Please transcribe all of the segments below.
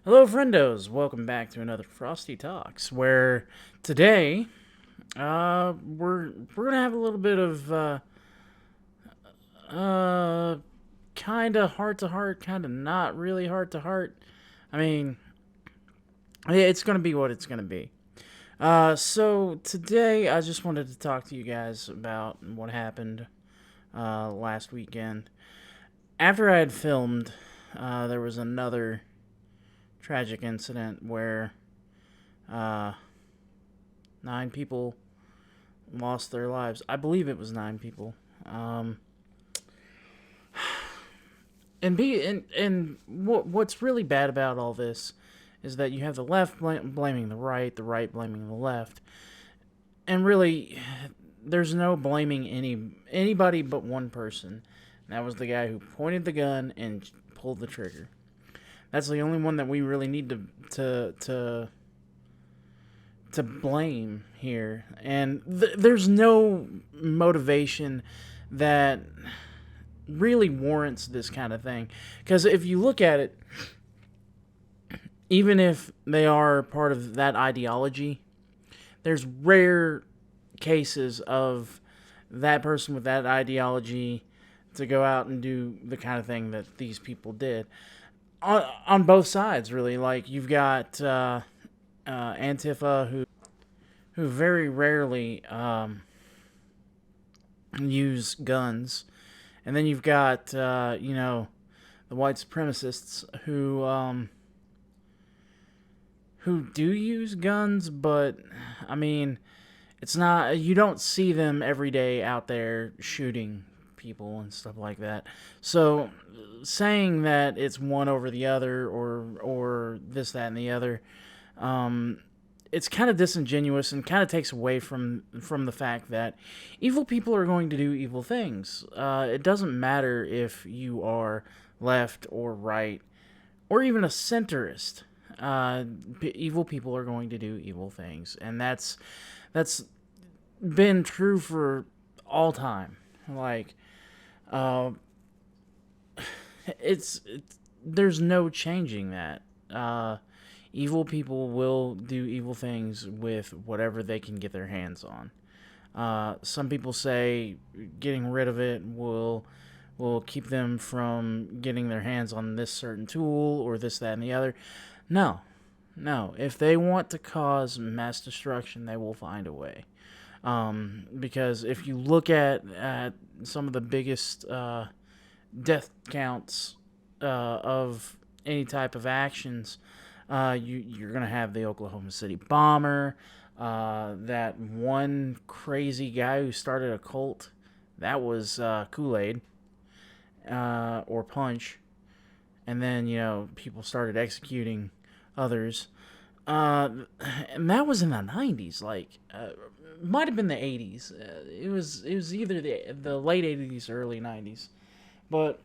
Hello, friendos. Welcome back to another Frosty Talks, where today we're gonna have a little bit of uh kind of heart to heart, kind of not really heart to heart. I mean, it's gonna be what it's gonna be. So today I just wanted to talk to you guys about what happened last weekend. After I had filmed, there was another tragic incident where uh, 9 people lost their lives. I believe it was 9 people. Um, what's really bad about all this is that you have the left blaming the right blaming the left, and really, there's no blaming anybody but one person. And that was the guy who pointed the gun and pulled the trigger. That's the only one that we really need to blame here, and there's no motivation that really warrants this kind of thing. Because if you look at it, even if they are part of that ideology, there's rare cases of that person with that ideology to go out and do the kind of thing that these people did on both sides. Really, like you've got Antifa who very rarely use guns, and then you've got the white supremacists who do use guns, but I mean, it's not, you don't see them every day out there shooting people and stuff like that. So saying that it's one over the other, or this, that, and the other, it's kind of disingenuous and kind of takes away from the fact that evil people are going to do evil things. It doesn't matter if you are left or right or even a centrist. Evil people are going to do evil things, and that's been true for all time. Like, uh, it's there's no changing that. Evil people will do evil things with whatever they can get their hands on. Some people say getting rid of it will keep them from getting their hands on this certain tool or this, that, and the other. No, no. If they want to cause mass destruction, they will find a way. Because if you look at some of the biggest death counts of any type of actions, you're going to have the Oklahoma City bomber, that one crazy guy who started a cult. That was Kool-Aid or Punch. And then, people started executing others. And that was in the 90s. Like, might have been the 80s. It was either the late 80s or early 90s. But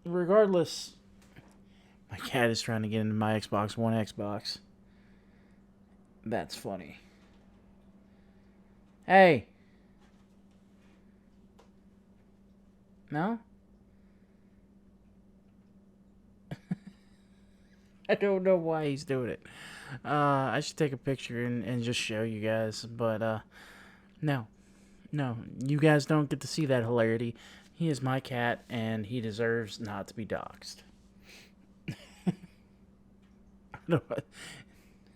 regardless, my cat is trying to get into my Xbox One Xbox. That's funny. Hey. No? I don't know why he's doing it. I should take a picture and just show you guys. But, no. No. You guys don't get to see that hilarity. He is my cat, and he deserves not to be doxxed.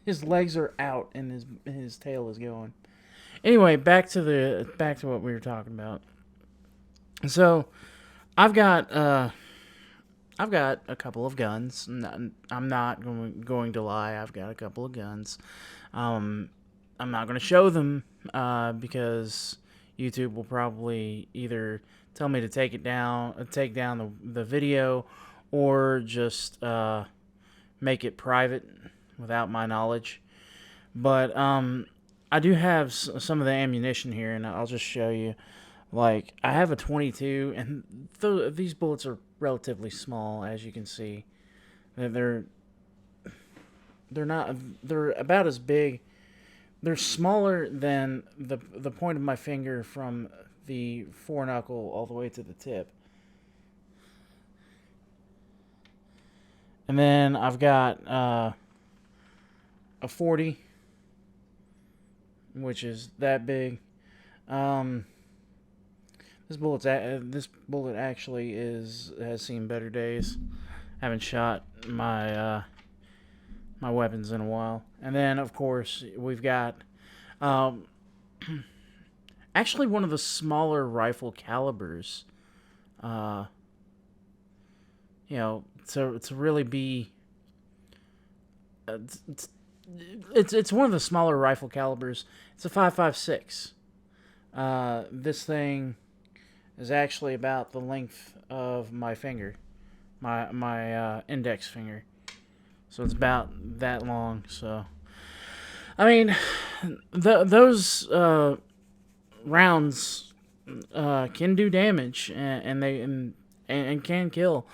His legs are out and his tail is going. Anyway, back to what we were talking about. So, I've got I've got a couple of guns. I'm not going to lie. I've got a couple of guns. Um, I'm not going to show them because YouTube will probably either tell me to take down the video, or just make it private without my knowledge. But I do have some of the ammunition here, and I'll just show you. Like, I have a 22, and these bullets are relatively small, as you can see. They're not, they're about as big. They're smaller than the point of my finger from the foreknuckle all the way to the tip. And then I've got a 40, which is that big. Um, this bullet actually has seen better days. Haven't shot my weapons in a while. And then of course we've got um, actually one of the smaller rifle calibers. Uh, to really be it's, it's one of the smaller rifle calibers. It's a 5.56. This thing is actually about the length of my finger, my index finger. So it's about that long. So I mean, those rounds can do damage, and can kill,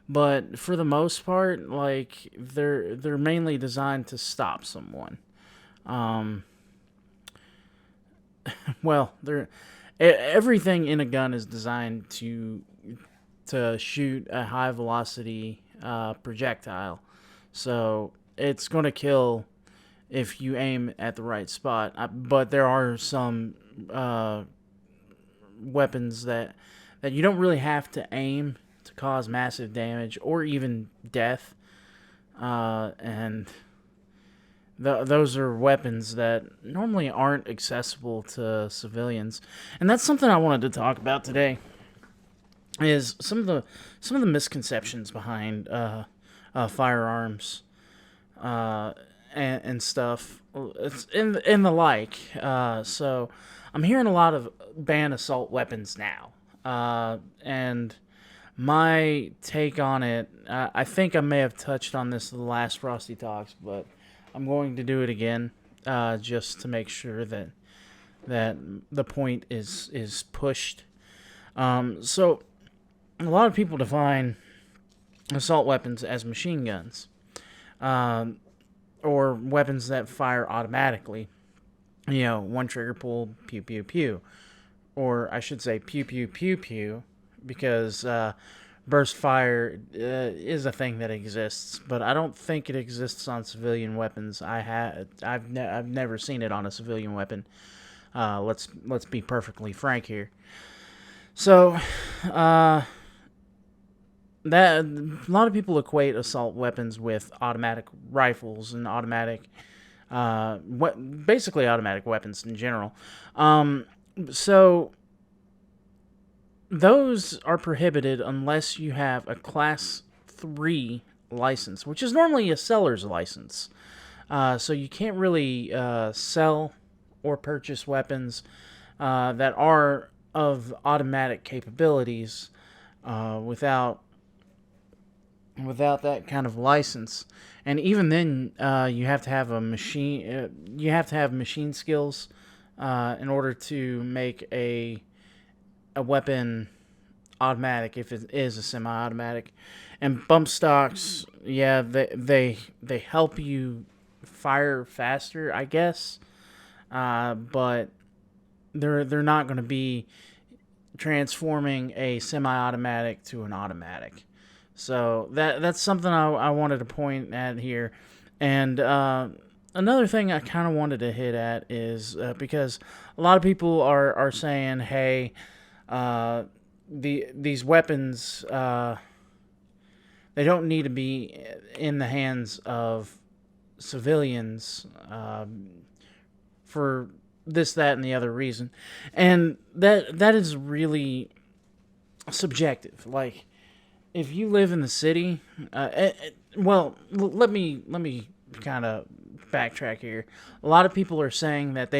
but for the most part, like they're mainly designed to stop someone. Um, well, everything in a gun is designed to shoot a high velocity projectile, so it's going to kill if you aim at the right spot. But there are some weapons that you don't really have to aim to cause massive damage or even death, and those are weapons that normally aren't accessible to civilians. And that's something I wanted to talk about today. Is some of the misconceptions behind firearms, uh, and stuff, it's in the like. So I'm hearing a lot of ban assault weapons now, and my take on it. I think I may have touched on this in the last Frosty Talks, but I'm going to do it again, just to make sure that the point is pushed. So a lot of people define assault weapons as machine guns, um, or weapons that fire automatically. One trigger pull, pew pew pew, or I should say pew pew pew pew, because burst fire is a thing that exists, but I don't think it exists on civilian weapons. I've never seen it on a civilian weapon. Let's be perfectly frank here. So, that a lot of people equate assault weapons with automatic rifles and basically automatic weapons in general. So those are prohibited unless you have a class 3 license, which is normally a seller's license. So you can't really sell or purchase weapons that are of automatic capabilities without that kind of license. And even then, you have to have a machine. You have to have machine skills in order to make a weapon automatic if it is a semi-automatic. And bump stocks, yeah, they help you fire faster, I guess. But they're not going to be transforming a semi-automatic to an automatic. So that's something I wanted to point at here. And another thing I kind of wanted to hit at is because a lot of people are saying, hey, these weapons, they don't need to be in the hands of civilians for this, that, and the other reason. And that is really subjective. Like, if you live in the city, let me kind of backtrack here. A lot of people are saying that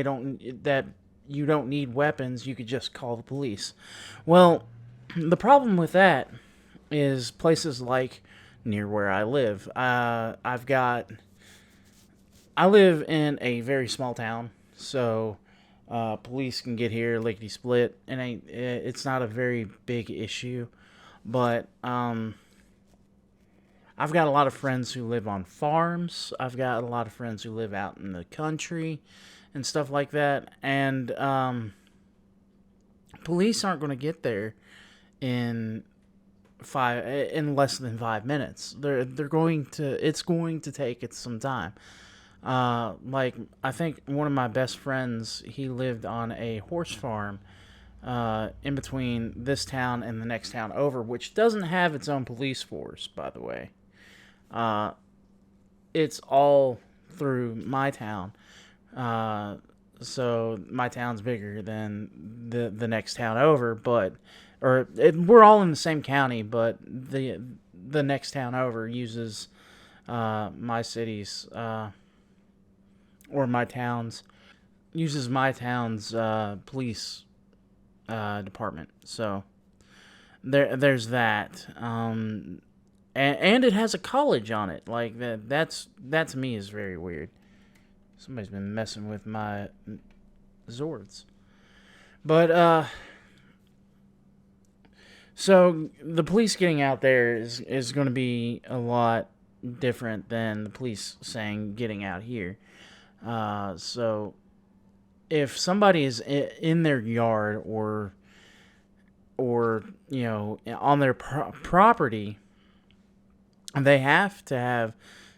you don't need weapons. You could just call the police. Well, the problem with that is places like near where I live. I live in a very small town, so police can get here lickety split, and it's not a very big issue. But I've got a lot of friends who live on farms. I've got a lot of friends who live out in the country and stuff like that. And police aren't going to get there in in less than 5 minutes. It's going to take it some time. Like, I think one of my best friends, he lived on a horse farm in between this town and the next town over, which doesn't have its own police force, by the way. Uh, it's all through my town. Uh, so my town's bigger than the next town over, we're all in the same county, but the next town over uses my city's or my town's uses my town's police department. So there's that. And it has a college on it. Like that to me is very weird. Somebody's been messing with my Zords. But so the police getting out there is going to be a lot different than the police saying getting out here. So if somebody is in their yard or on their property, they have to have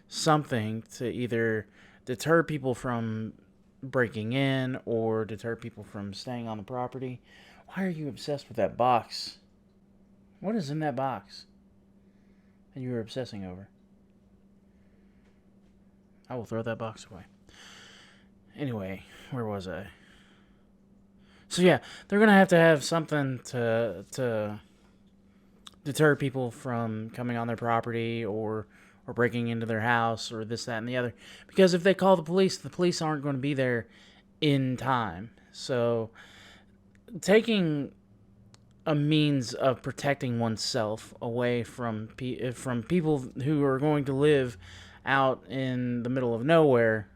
something to either deter people from breaking in or deter people from staying on the property. Why are you obsessed with that box? What is in that box that you were obsessing over? I will throw that box away. Anyway, where was I? So yeah, they're gonna have to have something to deter people from coming on their property or breaking into their house or this, that, and the other. Because if they call the police aren't going to be there in time. So taking a means of protecting oneself away from people who are going to live out in the middle of nowhere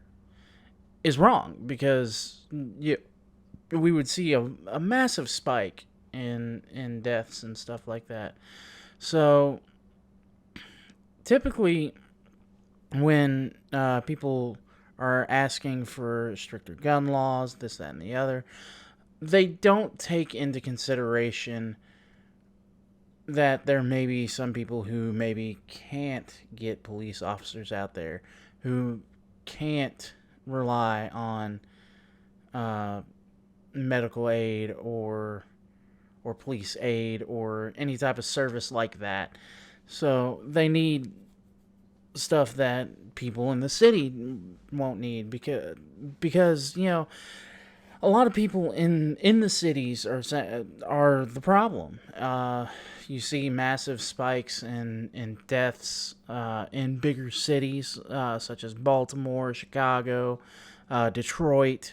is wrong, because we would see a massive spike in deaths and stuff like that. So typically when people are asking for stricter gun laws, this, that, and the other, they don't take into consideration that there may be some people who maybe can't get police officers out there, who can't rely on medical aid or police aid or any type of service like that. So they need stuff that people in the city won't need, because a lot of people in the cities are the problem. You see massive spikes in deaths in bigger cities such as Baltimore, Chicago, Detroit.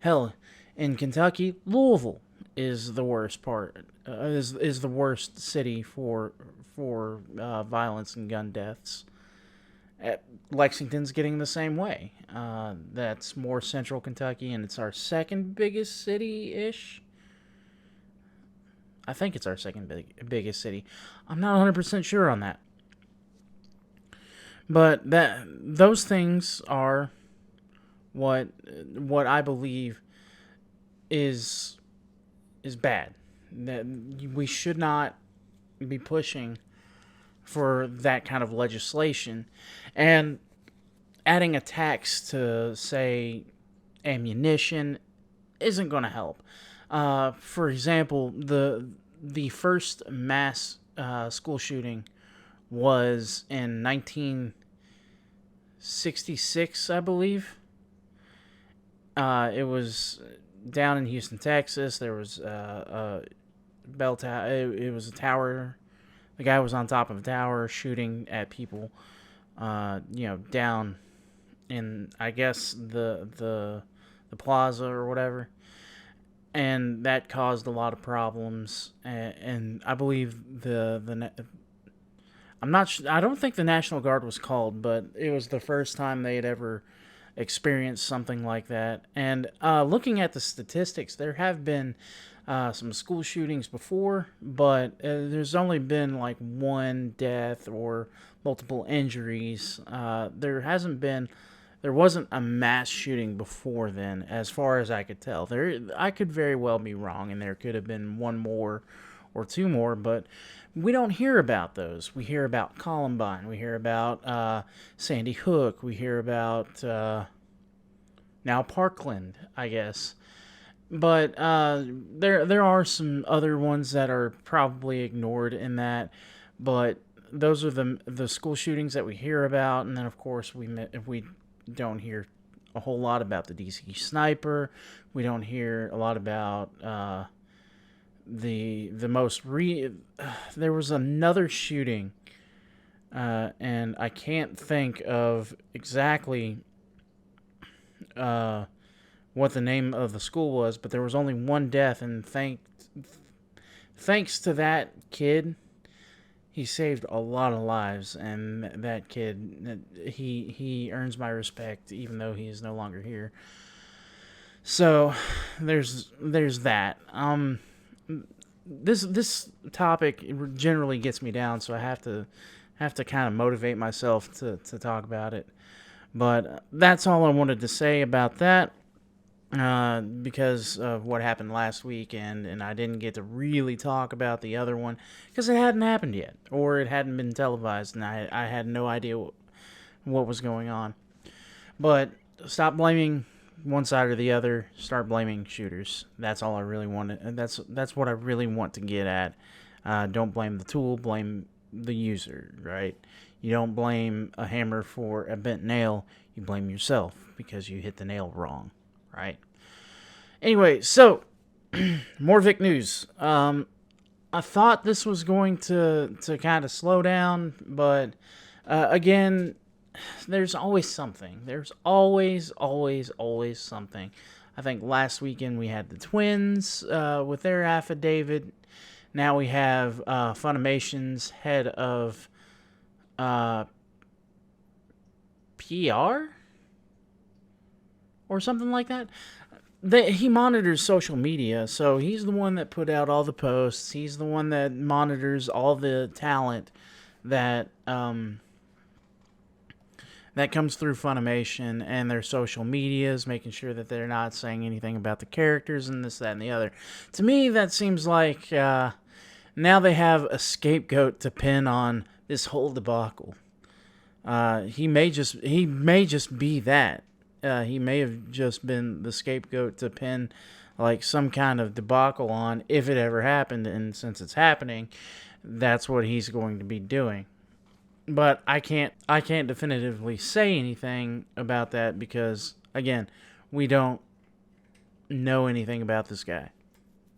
Hell, in Kentucky, Louisville is the worst part. Is the worst city for violence and gun deaths. Lexington's getting the same way. That's more central Kentucky, and it's our second biggest city-ish. I think it's our second biggest city. I'm not 100% sure on that. But those things are what I believe is bad. That we should not be pushing for that kind of legislation, and adding a tax to, say, ammunition isn't going to help. For example, the first mass school shooting was in 1966, I believe. It was down in Houston, Texas. There was a bell tower. It was a tower. The guy was on top of a tower shooting at people, down in, I guess, the plaza or whatever. And that caused a lot of problems. And I believe I'm not sure, I don't think the National Guard was called, but it was the first time they had ever experienced something like that. And looking at the statistics, there have been some school shootings before, but there's only been like one death or multiple injuries. There wasn't a mass shooting before then, as far as I could tell. I could very well be wrong, and there could have been one more or two more, but We don't hear about those. We hear about Columbine. We hear about Sandy Hook. We hear about now Parkland, I guess. But there are some other ones that are probably ignored in that. But those are the school shootings that we hear about, and then of course we don't hear a whole lot about the DC sniper. We don't hear a lot about the most there was another shooting, and I can't think of exactly what the name of the school was, but there was only one death, and thanks to that kid, he saved a lot of lives, and that kid, he earns my respect, even though he is no longer here. So there's that. This topic generally gets me down, so I have to kind of motivate myself to talk about it. But that's all I wanted to say about that. Because of what happened last week, and I didn't get to really talk about the other one because it hadn't happened yet, or it hadn't been televised, and I had no idea what was going on. But stop blaming one side or the other. Start blaming shooters. That's all I really want. That's what I really want to get at. Don't blame the tool. Blame the user. Right? You don't blame a hammer for a bent nail. You blame yourself because you hit the nail wrong. Right. Anyway, so more Vic news. I thought this was going to kind of slow down, but again, there's always something. There's always something. I think last weekend we had the Twins with their affidavit. Now we have Funimation's head of PR or something like that. He monitors social media, so he's the one that put out all the posts. He's the one that monitors all the talent that that comes through Funimation and their social medias, making sure that they're not saying anything about the characters and this, that, and the other. To me, that seems like now they have a scapegoat to pin on this whole debacle. He may just be that. He may have just been the scapegoat to pin like some kind of debacle on if it ever happened, and since it's happening, that's what he's going to be doing. But I can't definitively say anything about that because again, we don't know anything about this guy.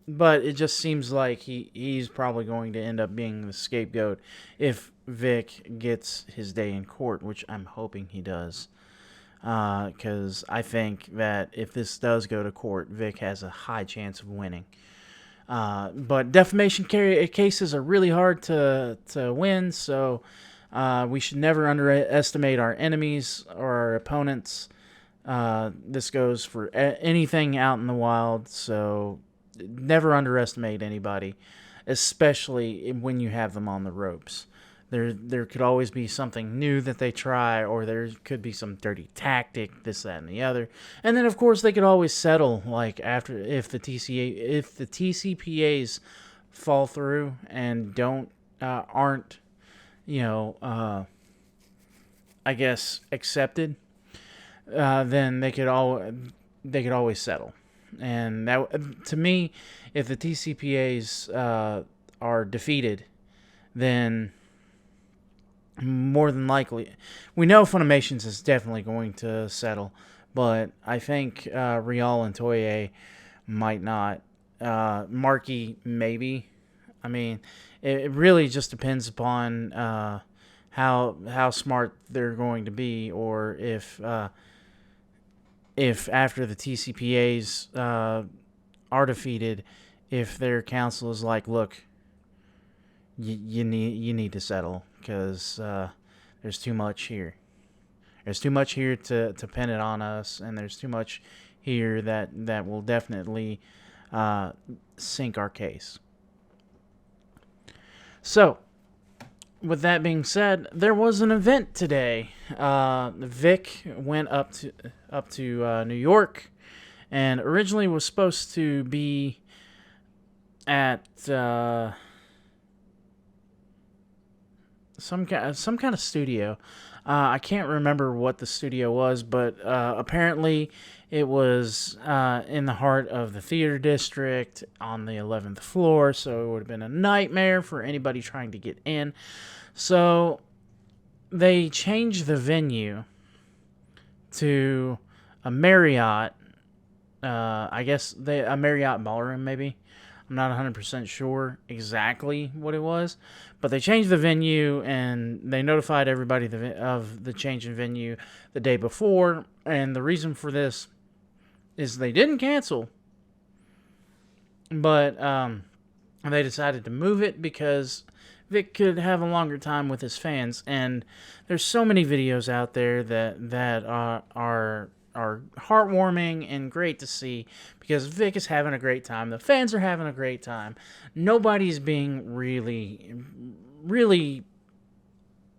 But it just seems like he's probably going to end up being the scapegoat if Vic gets his day in court, which I'm hoping he does. Because I think that if this does go to court, Vic has a high chance of winning. But defamation cases are really hard to win, so we should never underestimate our enemies or our opponents. This goes for anything out in the wild, so never underestimate anybody, especially when you have them on the ropes. There could always be something new that they try, or there could be some dirty tactic, this, that, and the other. And then, of course, they could always settle, like after if the TCPAs fall through and aren't, I guess accepted, then they could always settle. And that, to me, if the TCPAs are defeated, then more than likely, we know Funimations is definitely going to settle, but I think Rial and Toye might not. Marky, maybe. I mean, it really just depends upon how smart they're going to be, or if after the TCPAs are defeated, if their council is like, look, you need to settle because there's too much here. There's too much here to pin it on us, and there's too much here that will definitely sink our case. So, with that being said, there was an event today. Vic went up to New York, and originally was supposed to be at some kind of studio. I can't remember what the studio was, but apparently it was in the heart of the theater district on the 11th floor, so it would have been a nightmare for anybody trying to get in. So they changed the venue to a Marriott. I guess a Marriott ballroom, maybe. I'm not 100% sure exactly what it was, but they changed the venue and they notified everybody of the change in venue the day before. And the reason for this is they didn't cancel, but they decided to move it because Vic could have a longer time with his fans. And there's so many videos out there that are heartwarming and great to see because Vic is having a great time. The fans are having a great time. Nobody's being really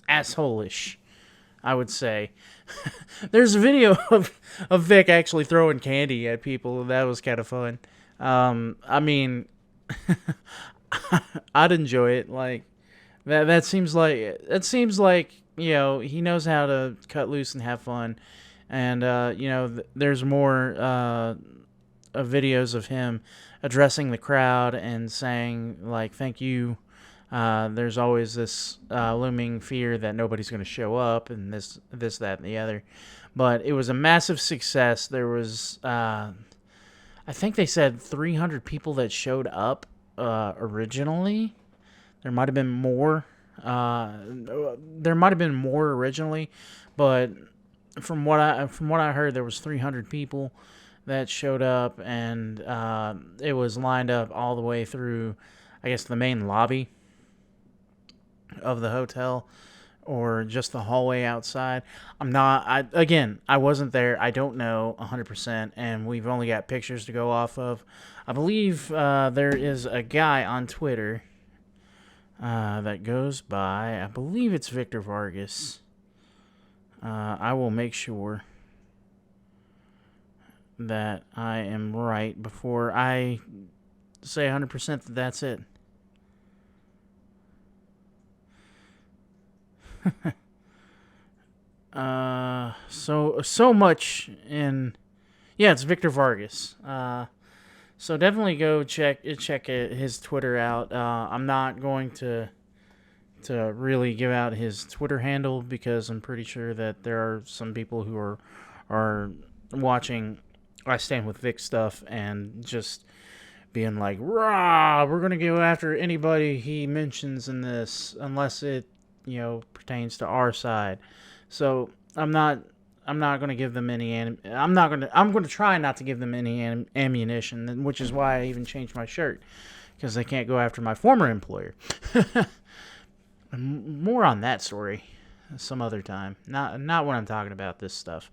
asshole-ish, I would say. There's a video of Vic actually throwing candy at people. That was kind of fun. I mean, I'd enjoy it. Like that seems like he knows how to cut loose and have fun. And, there's more videos of him addressing the crowd and saying, like, thank you. There's always this looming fear that nobody's going to show up and this, that, and the other. But it was a massive success. There was, I think they said 300 people that showed up originally. There might have been more. Originally, but from what I heard, there was 300 people that showed up, and it was lined up all the way through, I guess, the main lobby of the hotel, or just the hallway outside. I wasn't there. I don't know 100%, and we've only got pictures to go off of. I believe there is a guy on Twitter that goes by, I believe it's Victor Vargas. I will make sure that I am right before I say 100% that that's it. So much in... Yeah, it's Victor Vargas. So definitely go check his Twitter out. I'm not going to really give out his Twitter handle because I'm pretty sure that there are some people who are watching I Stand With Vic stuff and just being like, rah, we're going to go after anybody he mentions in this unless it, pertains to our side. So I'm not going to give them any I'm going to try not to give them any ammunition, which is why I even changed my shirt, because they can't go after my former employer. More on that story some other time. Not when I'm talking about this stuff.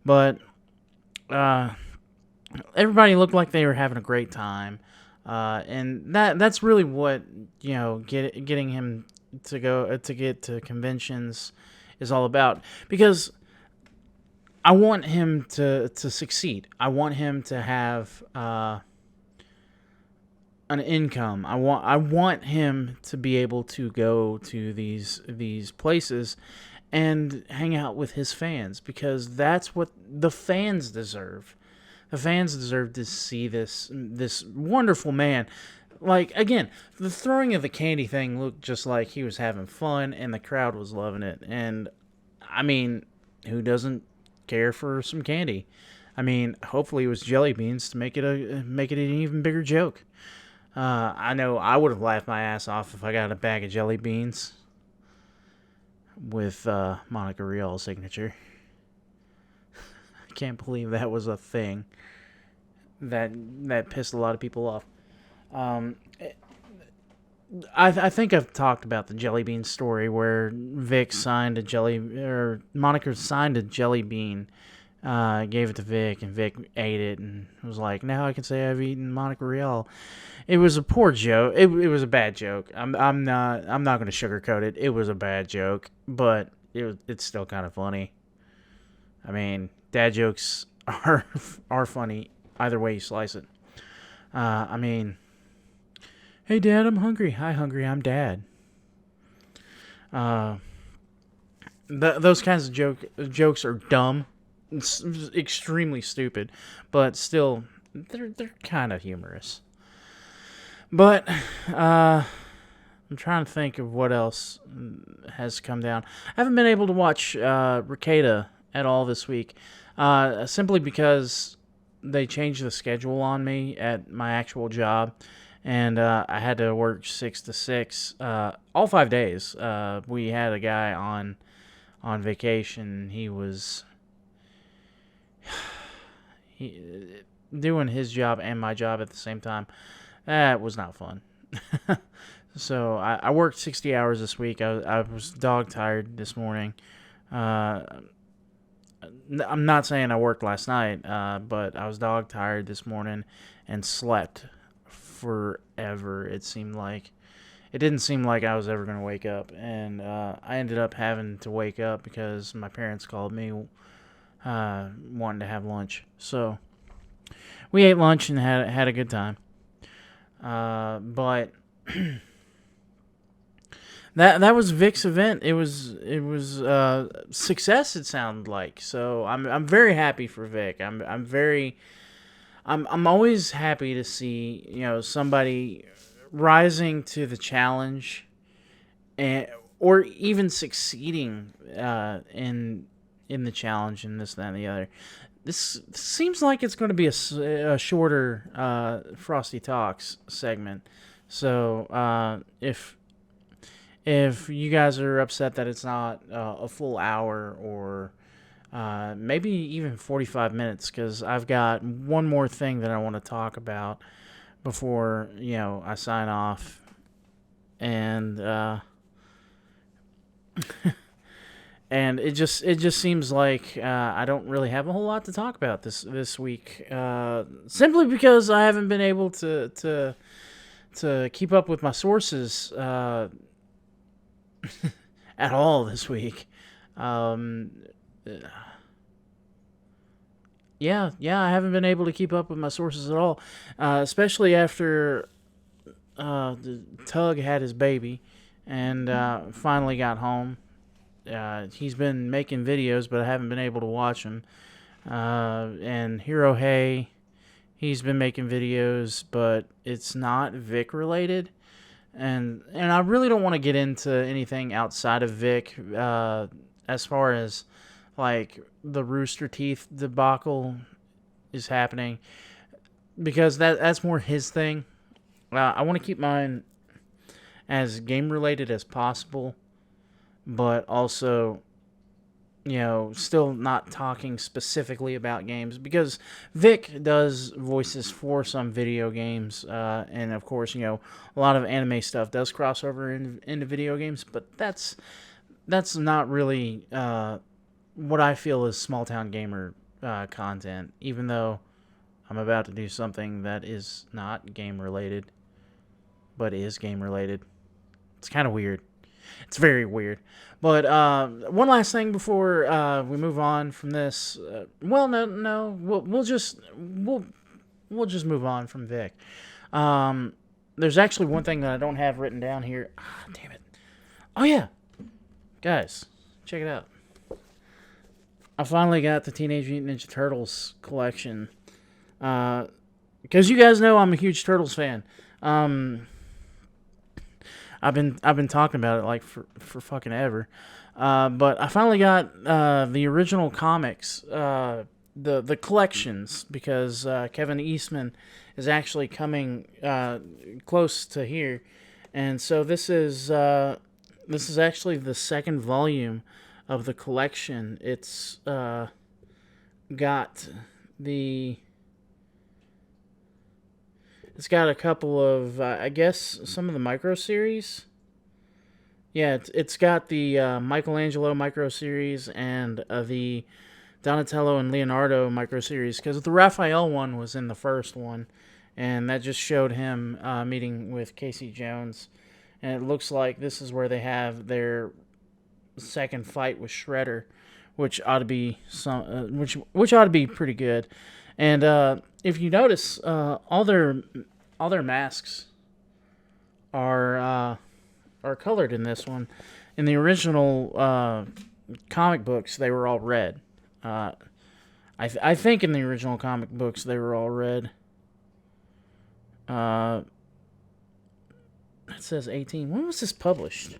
But everybody looked like they were having a great time. And that's really what, getting him to get to conventions is all about, because I want him to succeed. I want him to have an income. I want him to be able to go to these places and hang out with his fans, because that's what the fans deserve. The fans deserve to see this wonderful man. Like, again, the throwing of the candy thing looked just like he was having fun, and the crowd was loving it. And, I mean, who doesn't care for some candy? I mean, hopefully it was jelly beans to make it an even bigger joke. I know I would have laughed my ass off if I got a bag of jelly beans with Monica Rial's signature. I can't believe that was a thing that pissed a lot of people off. I think I've talked about the jelly bean story where Monica signed a jelly bean, gave it to Vic, and Vic ate it and was like, "Now I can say I've eaten Monica Rial." It was a poor joke. It was a bad joke. I'm not going to sugarcoat it. It was a bad joke, but it's still kind of funny. I mean, dad jokes are funny either way you slice it. I mean, hey Dad, I'm hungry. Hi, hungry. I'm Dad. Uh, those kinds of jokes are dumb. It's extremely stupid, but still, they're kind of humorous. But I'm trying to think of what else has come down. I haven't been able to watch Ricada at all this week, simply because they changed the schedule on me at my actual job, and I had to work 6 to 6 all 5 days. We had a guy on vacation. He was doing his job and my job at the same time. That was not fun. So I worked 60 hours this week. I was dog tired this morning. I'm not saying I worked last night, but I was dog tired this morning and slept forever. It didn't seem like I was ever going to wake up, and I ended up having to wake up because my parents called me wanting to have lunch. So we ate lunch and had a good time. But that was Vic's event. It was success. It sounded like. So I'm very happy for Vic. I'm always happy to see somebody rising to the challenge, or even succeeding in the challenge and this, that, and the other. This seems like it's going to be a shorter Frosty Talks segment. So if you guys are upset that it's not a full hour, or maybe even 45 minutes, because I've got one more thing that I want to talk about before I sign off, and and it just seems like I don't really have a whole lot to talk about this week, simply because I haven't been able to keep up with my sources at all this week. Yeah, I haven't been able to keep up with my sources at all, especially after Tug had his baby and finally got home. He's been making videos, but I haven't been able to watch them. And Hero Hey, he's been making videos, but it's not Vic related. And I really don't want to get into anything outside of Vic, as far as like the Rooster Teeth debacle is happening, because that's more his thing. I want to keep mine as game related as possible, but also still not talking specifically about games, because Vic does voices for some video games, and of course, a lot of anime stuff does cross over into video games, but that's not really what I feel is small town gamer content, even though I'm about to do something that is not game related, but is game related. It's kind of weird. It's very weird. But one last thing before we move on from this. No, we'll just move on from Vic. There's actually one thing that I don't have written down here. Ah, damn it. Oh yeah, guys, check it out. I finally got the Teenage Mutant Ninja Turtles collection. Because you guys know I'm a huge Turtles fan. I've been talking about it like for fucking ever, but I finally got the original comics, the collections, because Kevin Eastman is actually coming close to here, and so this is actually the second volume of the collection. It's got It's got a couple of, I guess, some of the micro series. Yeah, it's got the Michelangelo micro series and the Donatello and Leonardo micro series, because the Raphael one was in the first one, and that just showed him meeting with Casey Jones, and it looks like this is where they have their second fight with Shredder, which ought to be which ought to be pretty good. And if you notice, all their masks are colored in this one, In the original comic books, they were all red. Uh, I think in the original comic books, they were all red. Uh, it says 18. When was this published?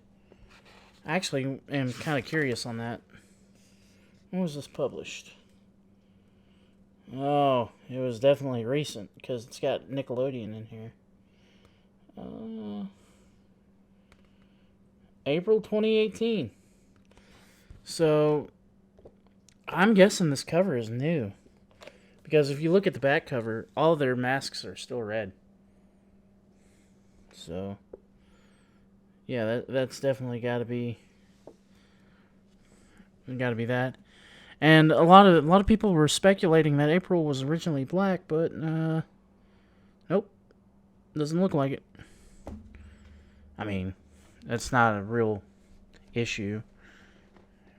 I actually am kind of curious on that. When was this published? Oh, it was definitely recent because it's got Nickelodeon in here. April 2018. So, I'm guessing this cover is new. Because if you look at the back cover, all their masks are still red. So, yeah, that's definitely got to be that. And a lot of people were speculating that April was originally black, but nope, doesn't look like it. I mean, that's not a real issue.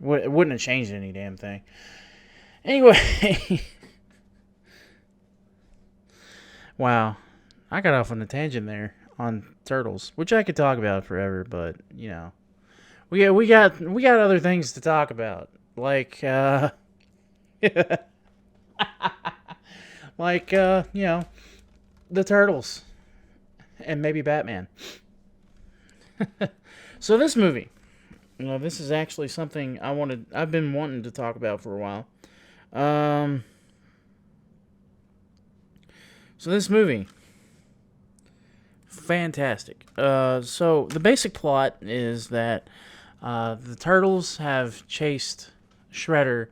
It wouldn't have changed any damn thing. Anyway, wow, I got off on a tangent there on turtles, which I could talk about forever, but you know, we got other things to talk about, like you know, the turtles and maybe Batman. So this movie, you know, this is actually something I've been wanting to talk about for a while. So this movie, fantastic. So the basic plot is that the turtles have chased Shredder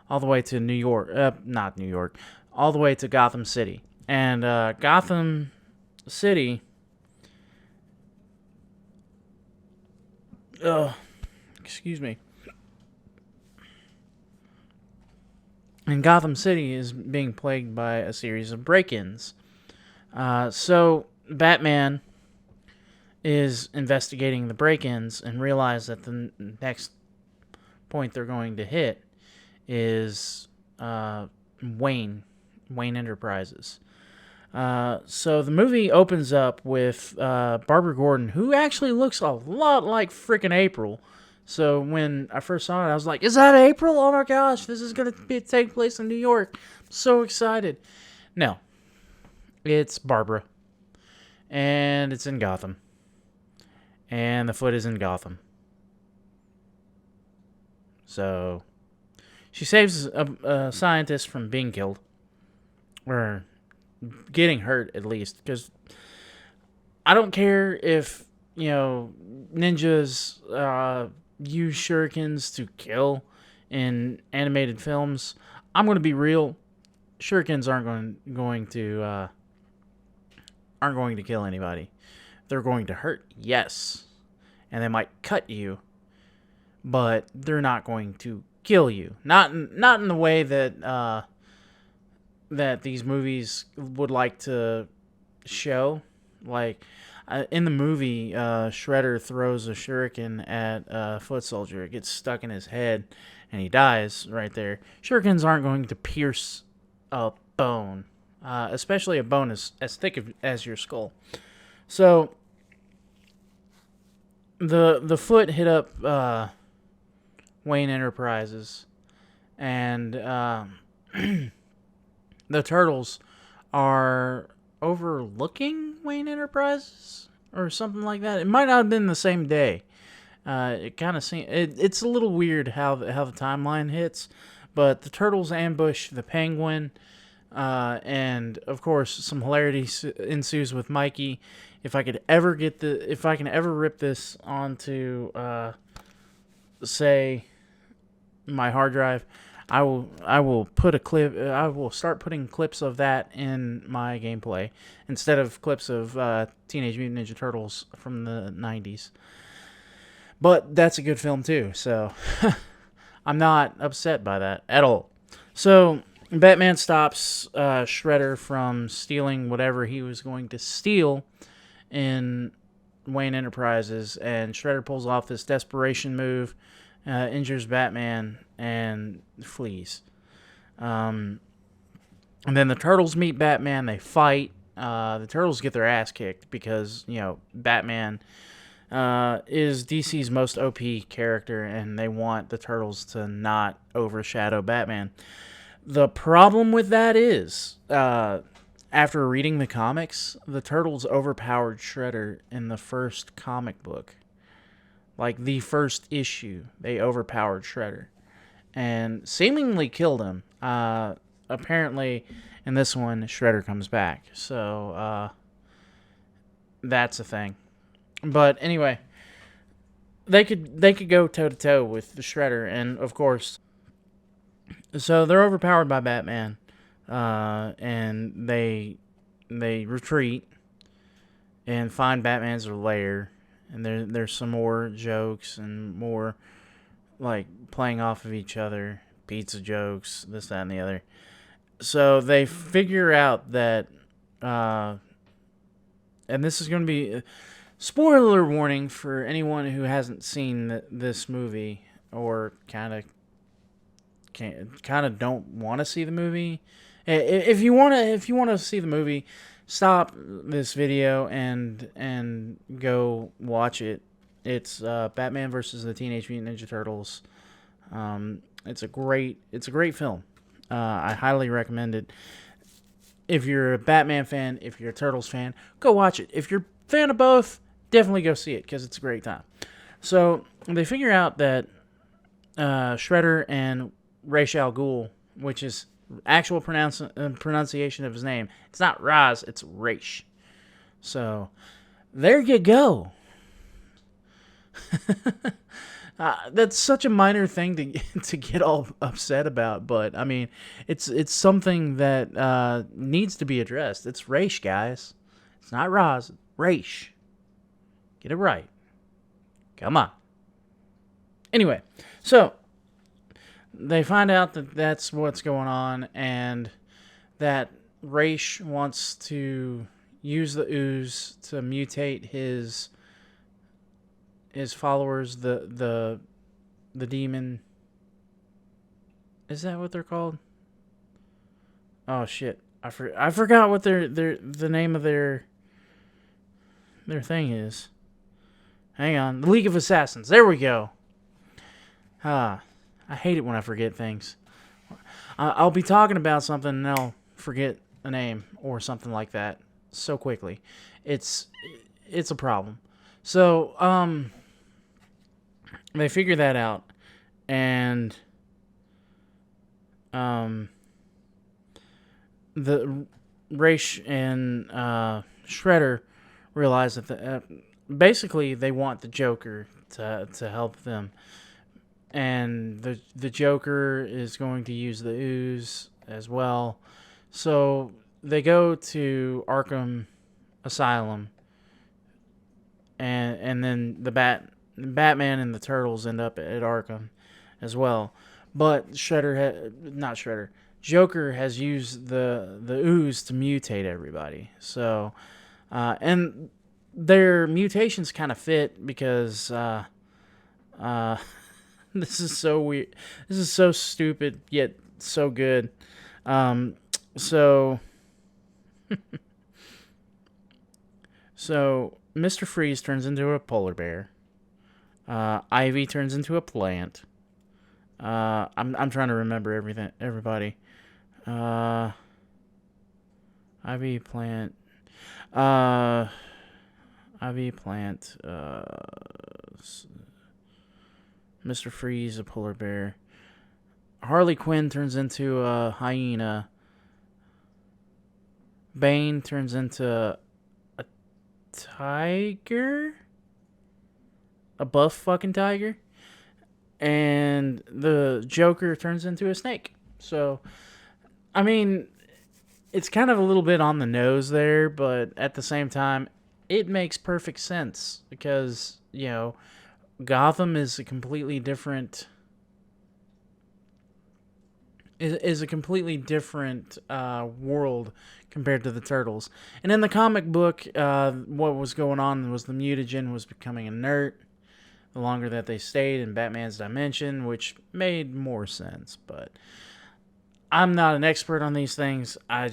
all the way to New York. Not New York. All the way to Gotham City. And Gotham City... excuse me. And Gotham City is being plagued by a series of break-ins. So Batman is investigating the break-ins and realize that the next point they're going to hit is Wayne Enterprises. So the movie opens up with Barbara Gordon, who actually looks a lot like frickin' April. So when I first saw it, I was like, "Is that April? Oh my gosh, this is gonna take place in New York!" I'm so excited. No, it's Barbara, and it's in Gotham, and the Foot is in Gotham. So she saves a scientist from being killed, or getting hurt at least, because I don't care if, you know, ninjas use shurikens to kill in animated films. I'm going to be real. Shurikens aren't going to kill anybody. They're going to hurt, yes, and they might cut you, but they're not going to kill you. Not in the way that that these movies would like to show. Like, in the movie, Shredder throws a shuriken at a foot soldier. It gets stuck in his head, and he dies right there. Shurikens aren't going to pierce a bone, especially a bone as thick as your skull. So, the Foot hit up Wayne Enterprises, and the Turtles are overlooking Wayne Enterprises or something like that. It might not have been the same day. It kind of seems it's a little weird how the timeline hits, but the Turtles ambush the Penguin, and of course some hilarity ensues with Mikey. If I can ever rip this onto say my hard drive, I will put a clip. I will start putting clips of that in my gameplay instead of clips of Teenage Mutant Ninja Turtles from the 90s. But that's a good film too, so I'm not upset by that at all. So Batman stops Shredder from stealing whatever he was going to steal in Wayne Enterprises, and Shredder pulls off this desperation move, injures Batman, and flees. And then the Turtles meet Batman. They fight. The Turtles get their ass kicked because, you know, Batman is DC's most OP character, and they want the Turtles to not overshadow Batman. The problem with that is, after reading the comics, the Turtles overpowered Shredder in the first comic book. Like, the first issue, they overpowered Shredder and seemingly killed him. Apparently, in this one, Shredder comes back. So, that's a thing. But anyway, they could go toe to toe with the Shredder, and of course, so they're overpowered by Batman, and they retreat and find Batman's lair, and there's some more jokes and more like playing off of each other, pizza jokes, this, that, and the other. So they figure out that, and this is going to be spoiler warning for anyone who hasn't seen this movie or kind of don't want to see the movie. If you want to see the movie, stop this video and go watch it. It's Batman versus the Teenage Mutant Ninja Turtles. It's a great film. I highly recommend it. If you're a Batman fan, if you're a Turtles fan, go watch it. If you're a fan of both, definitely go see it because it's a great time. So they figure out that Shredder and Ra's al Ghul, which is actual pronunciation of his name, it's not Raz, it's Ra's. So there you go. That's such a minor thing to get all upset about, but I mean, it's something that needs to be addressed. It's Ra's, guys. It's not Raz, it's Ra's. Get it right. Come on. Anyway, so they find out that that's what's going on, and that Ra's wants to use the ooze to mutate his followers, the demon. Is that what they're called? Oh shit! I forgot what the name of their thing is. Hang on, the League of Assassins. There we go. I hate it when I forget things. I'll be talking about something and I'll forget a name or something like that so quickly. It's a problem. So they figure that out, and the Ra's and Shredder realize that basically they want the Joker to help them, and the Joker is going to use the ooze as well. So they go to Arkham Asylum, and then Batman and the Turtles end up at Arkham as well. But Joker has used the ooze to mutate everybody. So, and their mutations kind of fit because this is so weird. This is so stupid yet so good. So Mr. Freeze turns into a polar bear. Ivy turns into a plant. I'm trying to remember everybody. Ivy, plant. Mr. Freeze, a polar bear. Harley Quinn turns into a hyena. Bane turns into a tiger? A buff fucking tiger? And the Joker turns into a snake. So, I mean, it's kind of a little bit on the nose there, but at the same time, it makes perfect sense because, you know, Gotham is a completely different world compared to the Turtles. And in the comic book, what was going on was the mutagen was becoming inert the longer that they stayed in Batman's dimension, which made more sense. But I'm not an expert on these things. I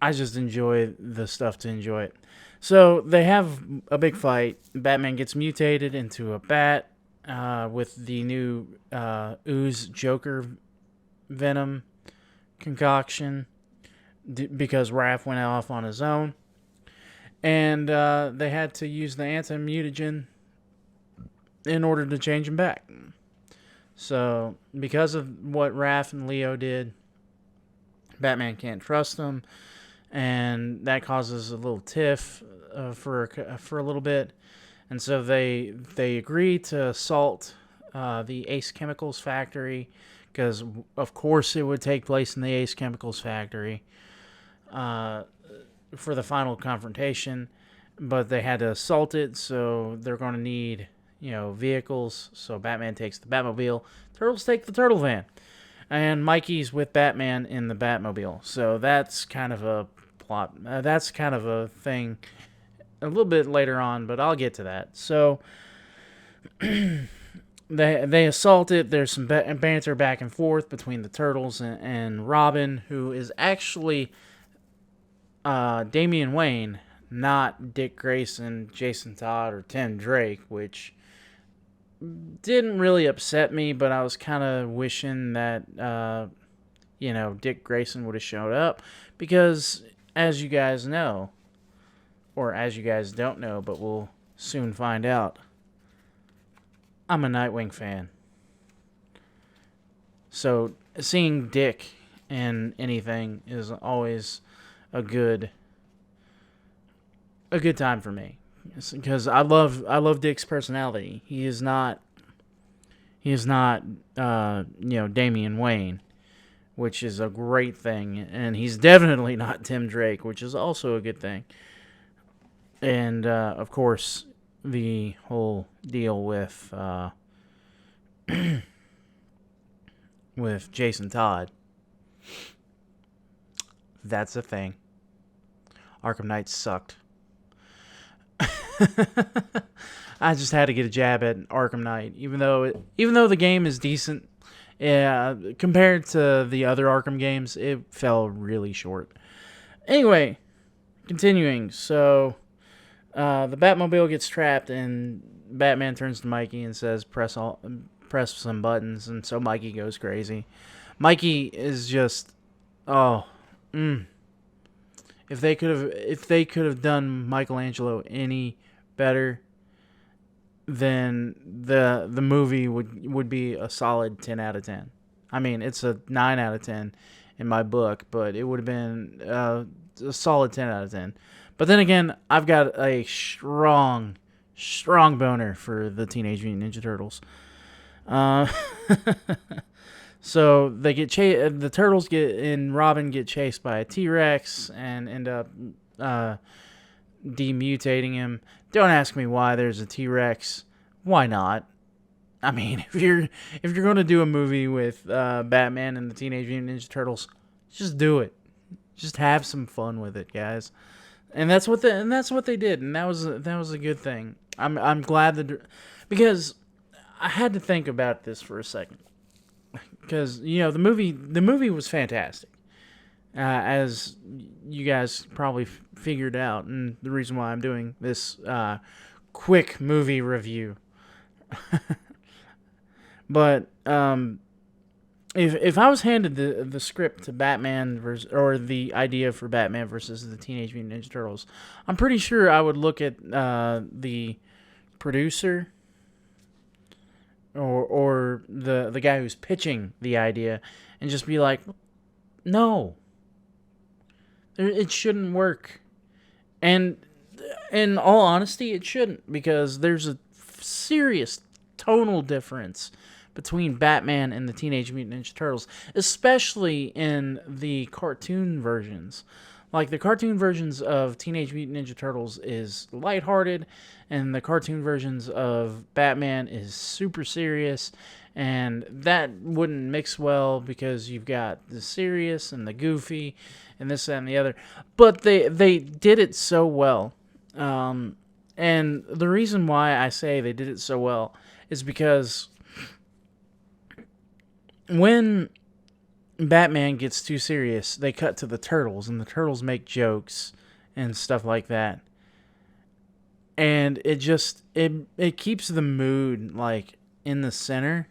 I just enjoy the stuff to enjoy it. So they have a big fight. Batman gets mutated into a bat with the new ooze Joker venom concoction because Raph went off on his own. And they had to use the anti-mutagen in order to change him back. So because of what Raph and Leo did, Batman can't trust them, and that causes a little tiff for a little bit. And so they agree to assault the Ace Chemicals factory, because of course it would take place in the Ace Chemicals factory for the final confrontation. But they had to assault it, so they're going to need vehicles. So Batman takes the Batmobile, Turtles take the Turtle Van, and Mikey's with Batman in the Batmobile. So that's kind of a plot. That's kind of a thing a little bit later on, but I'll get to that. So they assault it. There's some banter back and forth between the Turtles and Robin, who is actually Damian Wayne, not Dick Grayson, Jason Todd, or Tim Drake, which didn't really upset me, but I was kind of wishing that, Dick Grayson would have showed up, because as you guys know, or as you guys don't know, but we'll soon find out, I'm a Nightwing fan. So seeing Dick in anything is always a good time for me, because I love Dick's personality. He is not Damian Wayne, which is a great thing, and he's definitely not Tim Drake, which is also a good thing. And of course, the whole deal with with Jason Todd, that's a thing. Arkham Knight sucked. I just had to get a jab at Arkham Knight, even though the game is decent. Yeah, compared to the other Arkham games, it fell really short. Anyway, continuing. So the Batmobile gets trapped, and Batman turns to Mikey and says, "Press some buttons," and so Mikey goes crazy. Mikey is just, if they could have done Michelangelo any better, then the movie would be a solid 10 out of 10. I mean, it's a 9 out of 10 in my book, but it would have been a solid 10 out of 10. But then again, I've got a strong boner for the Teenage Mutant Ninja Turtles. So they get the Turtles and Robin get chased by a T-Rex and end up demutating him. Don't ask me why there's a T-Rex. Why not? I mean, if you're going to do a movie with Batman and the Teenage Mutant Ninja Turtles, just do it. Just have some fun with it, guys. And that's what they did, and that was a good thing. I'm glad because I had to think about this for a second, because the movie was fantastic, as you guys probably figured out, and the reason why I'm doing this quick movie review. But if I was handed the script to Batman or the idea for Batman versus the Teenage Mutant Ninja Turtles, I'm pretty sure I would look at the producer or the guy who's pitching the idea and just be like, no, it shouldn't work. And in all honesty, it shouldn't, because there's a serious tonal difference between Batman and the Teenage Mutant Ninja Turtles, especially in the cartoon versions. Like, the cartoon versions of Teenage Mutant Ninja Turtles is lighthearted, and the cartoon versions of Batman is super serious, and that wouldn't mix well because you've got the serious and the goofy and this, that, and the other. But they did it so well. And the reason why I say they did it so well is because when Batman gets too serious, they cut to the turtles, and the turtles make jokes and stuff like that. And it keeps the mood like in the center,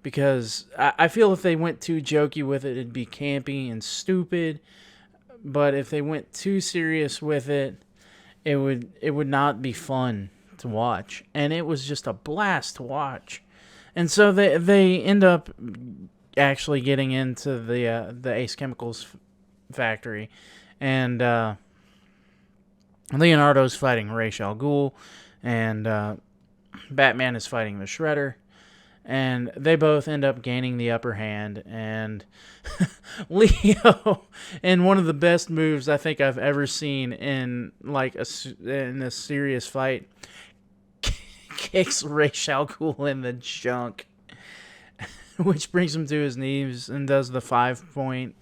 because I feel if they went too jokey with it, it'd be campy and stupid. But if they went too serious with it, it would not be fun to watch. And it was just a blast to watch. And so they end up actually getting into the Ace Chemicals factory, and Leonardo's fighting Ra's al Ghul, and Batman is fighting the Shredder, and they both end up gaining the upper hand. And Leo, in one of the best moves I think I've ever seen in like in a serious fight, kicks Ra's al Ghul in the junk, which brings him to his knees, and does the 5-point.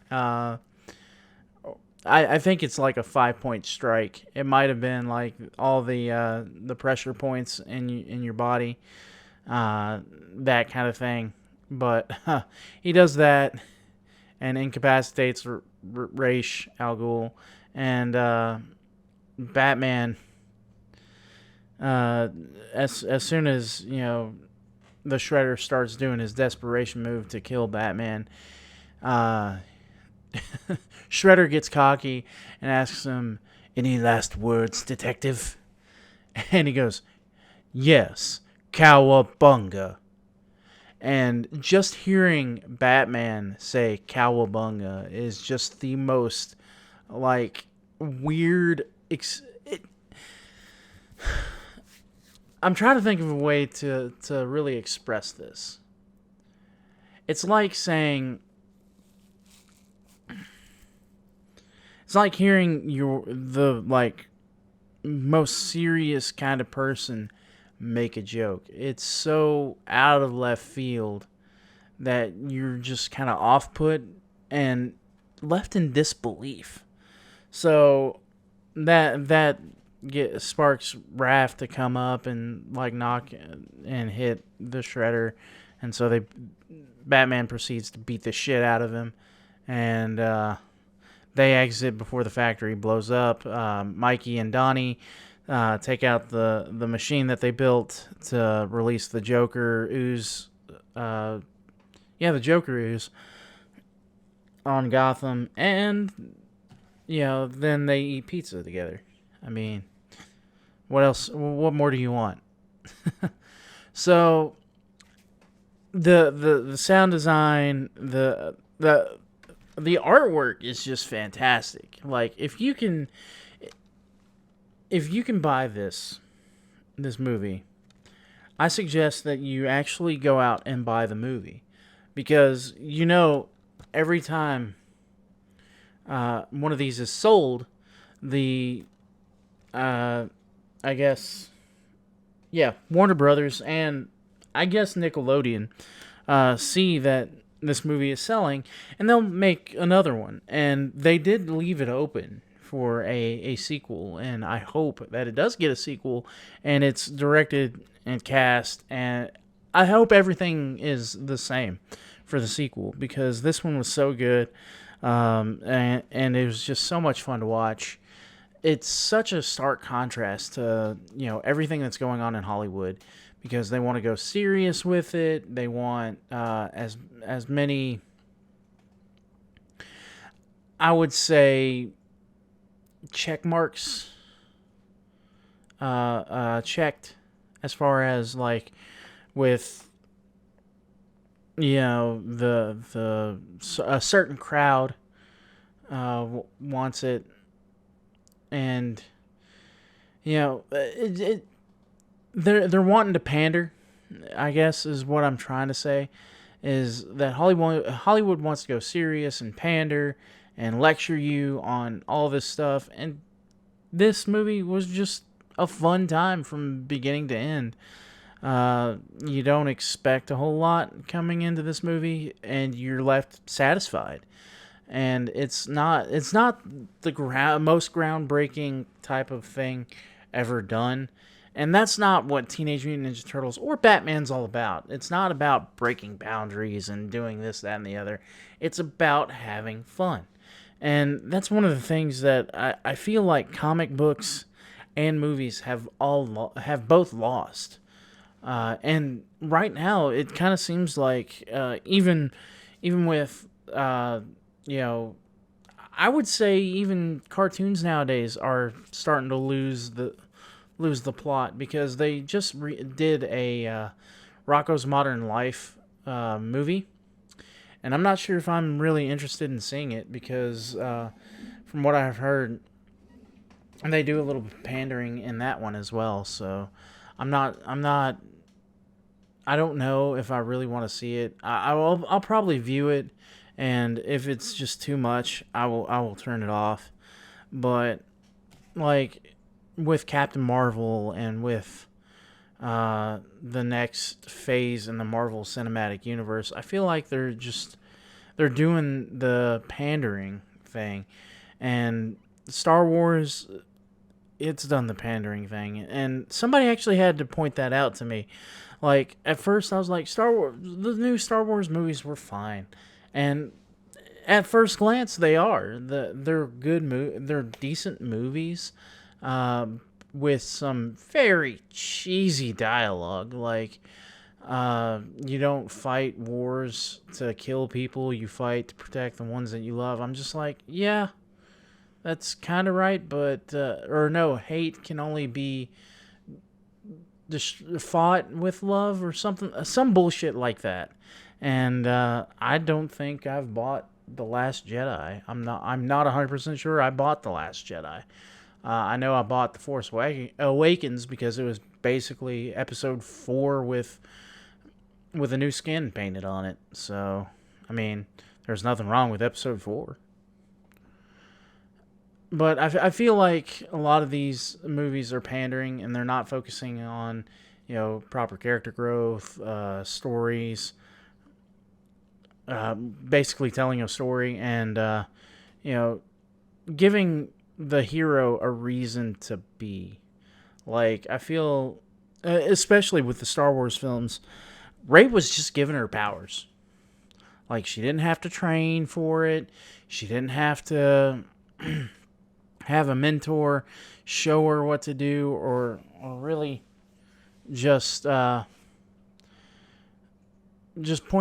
I think it's like a 5-point strike. It might have been like all the pressure points in your body, that kind of thing. But he does that and incapacitates Ra's al Ghul, and Batman. As soon as the Shredder starts doing his desperation move to kill Batman, Shredder gets cocky and asks him, "Any last words, detective?" And he goes, "Yes, cowabunga." And just hearing Batman say cowabunga is just the most like weird. I'm trying to think of a way to really express this. It's like saying, it's like hearing the like most serious kind of person make a joke. It's so out of left field that you're just kind of off put and left in disbelief. So that sparks Raph to come up and like knock and hit the Shredder, and so Batman proceeds to beat the shit out of him, and they exit before the factory blows up. Mikey and Donnie take out the machine that they built to release the Joker ooze. The Joker ooze on Gotham, and then they eat pizza together. I mean, what else? What more do you want? So the sound design, the artwork is just fantastic. Like if you can buy this movie, I suggest that you actually go out and buy the movie, because every time one of these is sold, the I guess Warner Brothers and I guess Nickelodeon see that this movie is selling, and they'll make another one. And they did leave it open for a sequel, and I hope that it does get a sequel, and it's directed and cast, and I hope everything is the same for the sequel, because this one was so good, and it was just so much fun to watch. It's such a stark contrast to everything that's going on in Hollywood, because they want to go serious with it. They want as many, I would say, check marks checked, as far as like with a certain crowd wants it. And they're wanting to pander, I guess, is what I'm trying to say, is that Hollywood wants to go serious and pander and lecture you on all this stuff, and this movie was just a fun time from beginning to end. You don't expect a whole lot coming into this movie, and you're left satisfied. And it's not the most groundbreaking type of thing ever done. And that's not what Teenage Mutant Ninja Turtles or Batman's all about. It's not about breaking boundaries and doing this, that, and the other. It's about having fun. And that's one of the things that I feel like comic books and movies have both lost. And right now, it kind of seems like even with you know, I would say even cartoons nowadays are starting to lose the plot because they just did a Rocco's Modern Life movie, and I'm not sure if I'm really interested in seeing it because from what I've heard, they do a little pandering in that one as well. So I'm not. I don't know if I really want to see it. I'll probably view it, and if it's just too much, I will turn it off. But like with Captain Marvel and with the next phase in the Marvel Cinematic Universe, I feel like they're doing the pandering thing, and Star Wars, it's done the pandering thing, and somebody actually had to point that out to me. Like at first, I was like, Star Wars, the new Star Wars movies were fine, and at first glance, they are. They're they're decent movies, with some very cheesy dialogue. Like, you don't fight wars to kill people. You fight to protect the ones that you love. I'm just like, yeah, that's kind of right, but or no, hate can only be fought with love or something, some bullshit like that. And I don't think I've bought The Last Jedi. I'm not 100% sure I bought The Last Jedi. I know I bought The Force Awakens because it was basically episode 4 with a new skin painted on it. So, I mean, there's nothing wrong with episode 4. But I feel like a lot of these movies are pandering and they're not focusing on, proper character growth, stories, basically telling a story and, giving the hero a reason to be. Like, I feel, especially with the Star Wars films, Rey was just given her powers. Like, she didn't have to train for it. She didn't have to have a mentor show her what to do or really just point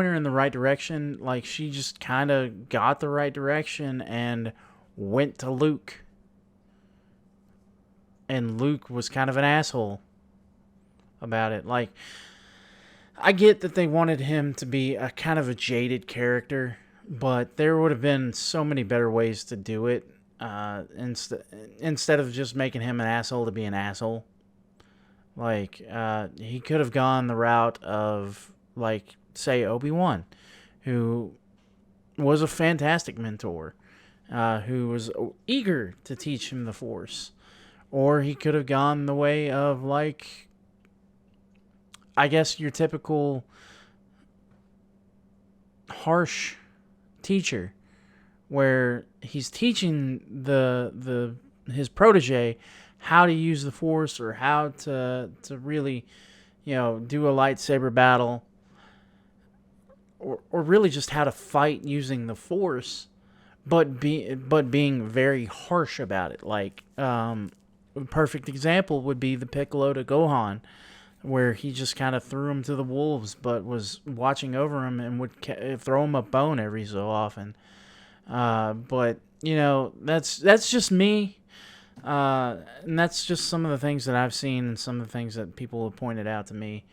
her in the right direction. Like, she just kind of got the right direction and went to Luke. And Luke was kind of an asshole about it. Like, I get that they wanted him to be a kind of a jaded character, but there would have been so many better ways to do it. Instead of just making him an asshole to be an asshole. Like, he could have gone the route of, like, say, Obi-Wan, who was a fantastic mentor, who was eager to teach him the Force. Or he could have gone the way of, like, I guess your typical harsh teacher, where he's teaching his protege how to use the Force or how to really, do a lightsaber battle, or really just how to fight using the Force, but being very harsh about it. Like, a perfect example would be the Piccolo to Gohan, where he just kind of threw him to the wolves, but was watching over him and would throw him a bone every so often. But that's just me, and that's just some of the things that I've seen and some of the things that people have pointed out to me.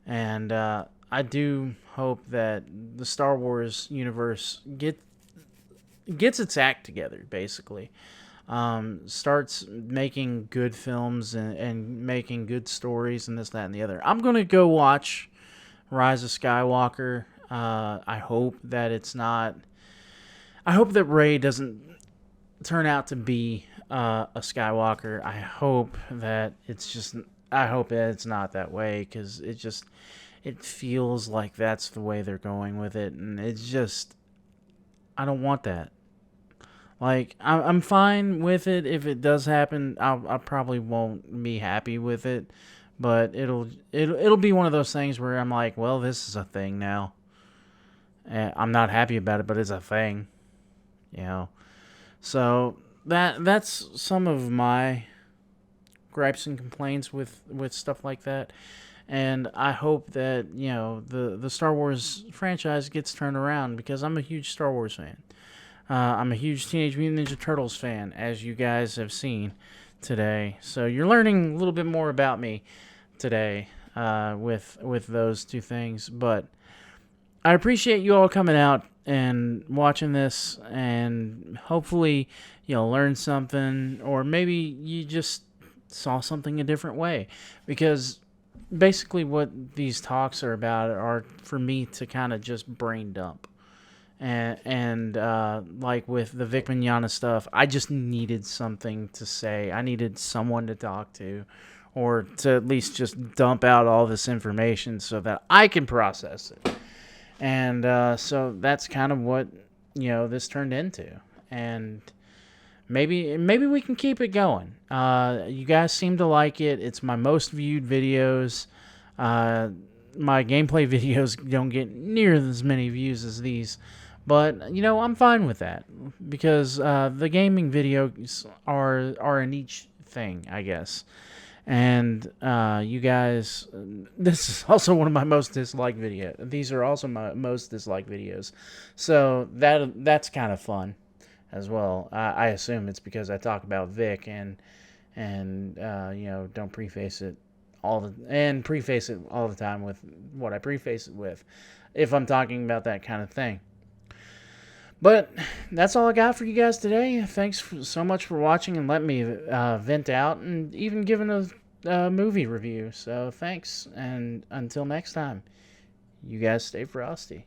And I do hope that the Star Wars universe gets its act together, basically. Starts making good films and making good stories and this, that, and the other. I'm going to go watch Rise of Skywalker. I hope that it's not... I hope that Rey doesn't turn out to be a Skywalker. I hope that it's not that way, because it feels like that's the way they're going with it, and it's just... I don't want that. Like, I'm fine with it if it does happen. I probably won't be happy with it, but it'll be one of those things where I'm like, well, this is a thing now. I'm not happy about it, but it's a thing, you know. So that's some of my gripes and complaints with stuff like that. And I hope that, the Star Wars franchise gets turned around, because I'm a huge Star Wars fan. I'm a huge Teenage Mutant Ninja Turtles fan, as you guys have seen today. So you're learning a little bit more about me today, with those two things. But I appreciate you all coming out and watching this, and hopefully you'll learn something, or maybe you just saw something a different way. Because basically what these talks are about are for me to kind of just brain dump. And like with the Vic Mignogna stuff, I just needed something to say. I needed someone to talk to, or to at least just dump out all this information so that I can process it. And so that's kind of what this turned into. And maybe we can keep it going. You guys seem to like it. It's my most viewed videos. My gameplay videos don't get near as many views as these. But, I'm fine with that, because the gaming videos are a niche thing, I guess. And you guys, this is also one of my most disliked videos. These are also my most disliked videos. So that's kind of fun as well. I assume it's because I talk about Vic and don't preface it preface it all the time with what I preface it with, if I'm talking about that kind of thing. But that's all I got for you guys today. Thanks so much for watching and letting me vent out, and even giving a movie review. So thanks, and until next time, you guys stay frosty.